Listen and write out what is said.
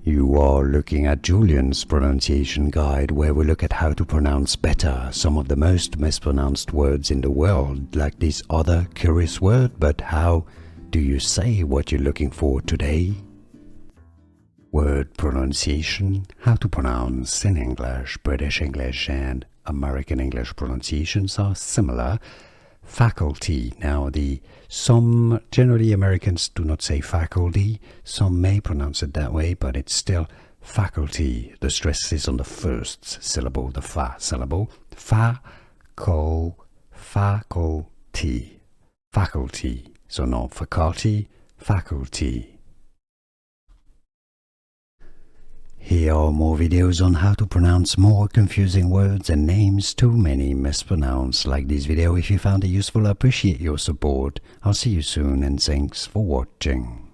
You are looking at Julian's pronunciation guide, where we look at how to pronounce better some of the most mispronounced words in the world, like this other curious word. But how do you say what you're looking for today? Word pronunciation, how to pronounce in English. British English and American English pronunciations are similar. Faculty. Now, some generally Americans do not say faculty. Some may pronounce it that way, but it's still faculty. The stress is on the first syllable, the fa syllable. Faculty. Faculty. So not faculty, faculty. Here are more videos on how to pronounce more confusing words and names too many mispronounced. Like this video if you found it useful. I appreciate your support. I'll see you soon and thanks for watching.